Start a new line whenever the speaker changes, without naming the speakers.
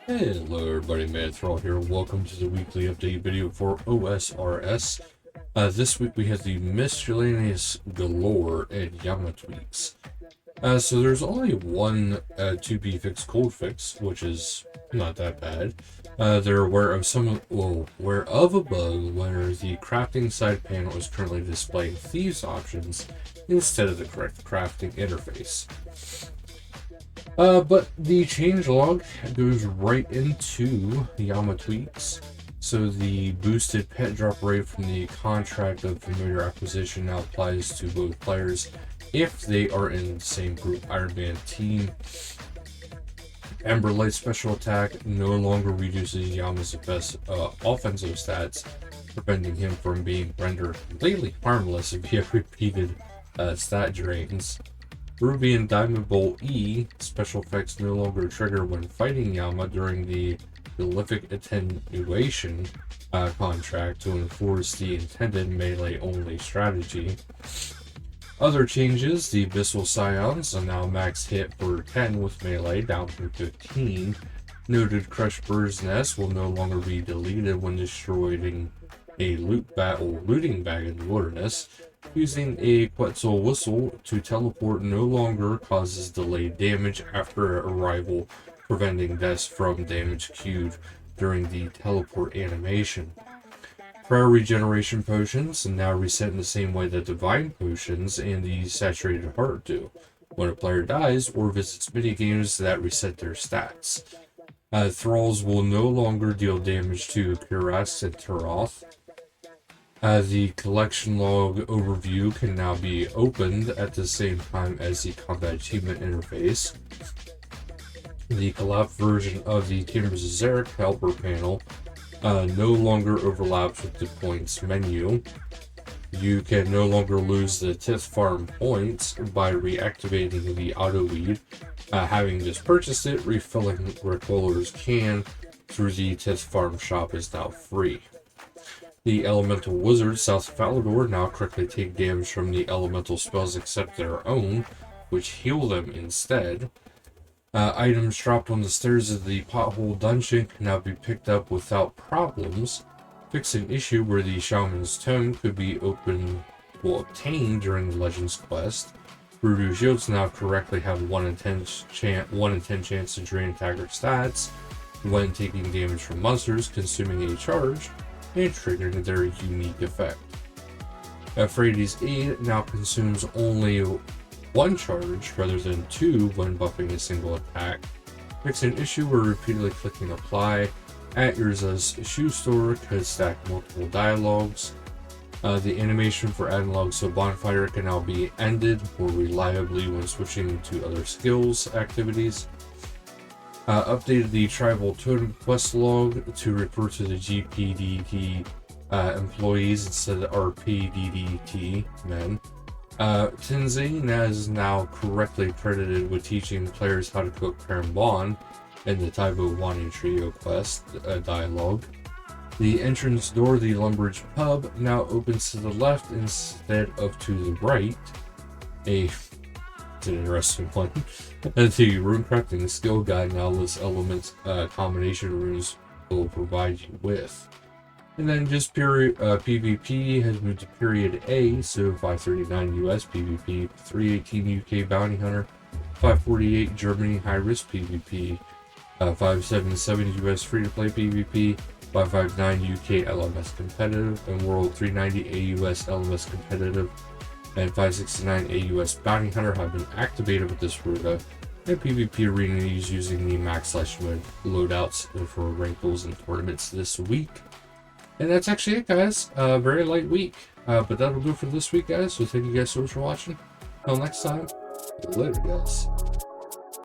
Hello everybody, Manithral here. Welcome to the weekly update video for OSRS. This week we have the miscellaneous Galore and Yama tweaks. So there's only one to-be fixed cold fix, which is not that bad. They're aware of a bug where the crafting side panel is currently displaying thieves options instead of the correct crafting interface. But the changelog goes right into Yama tweaks. So the boosted pet drop rate from the contract of familiar acquisition now applies to both players if they are in the same group Iron Man team. Amber Light special attack no longer reduces Yama's best offensive stats, preventing him from being rendered completely harmless via repeated stat drains. Ruby and Diamond Bolt E special effects no longer trigger when fighting Yama during the prolific attenuation contract to enforce the intended melee-only strategy. Other changes: the Abyssal Scions are now max hit for 10 with melee, down from 15. Noted Crushed Bird's Nest will no longer be deleted when destroying a looting bag in the wilderness. Using a Quetzal Whistle to teleport no longer causes delayed damage after arrival, preventing deaths from damage queued during the teleport animation. Prayer regeneration potions now reset in the same way that divine potions and the saturated heart do. When a player dies or visits minigames that reset their stats. Thralls will no longer deal damage to Kuras and Turoth. The collection log overview can now be opened at the same time as the combat achievement interface. The collapsed version of the Chambers of Zarek helper panel no longer overlaps with the points menu. You can no longer lose the Tith Farm points by reactivating the auto weed. Having just purchased it, refilling Recoller's can through the Tith Farm shop is now free. The Elemental Wizards south of Falador now correctly take damage from the elemental spells except their own, which heal them instead. Items dropped on the stairs of the Pothole Dungeon can now be picked up without problems. Fix an issue where the Shaman's Tome could be obtained during the Legends quest. Voodoo Shields now correctly have 1 in 10 chance to drain attacker stats when taking damage from monsters consuming a charge and triggering their unique effect. Euphrates Aid now consumes only 1 charge rather than 2 when buffing a single attack. Fix an issue where repeatedly clicking apply at Urza's shoe store could stack multiple dialogues. The animation for adding logs to Bonfire can now be ended more reliably when switching to other skills activities. Updated the Tribal Totem quest log to refer to the GPDT employees instead of RPDDT men. Tenzin is now correctly credited with teaching players how to cook Karambon in the Taibo Wani Trio quest dialogue. The entrance door of the Lumbridge pub now opens to the left instead of to the right. It's an interesting one. The rune crafting skill guide now lists elements combination runes will provide you with. And then just PvP has moved to period A, so 539 US PvP, 318 UK Bounty Hunter, 548 Germany high risk PvP, 577 US free to play PvP, 559 UK LMS competitive, and World 390 AUS LMS competitive, and 569 AUS Bounty Hunter have been activated with this rota, and PvP arena is using the max/mode loadouts for rankles and tournaments this week. And that's actually it, guys. Very light week, but that'll do for this week, guys. So thank you guys so much for watching. Until next time, later, guys.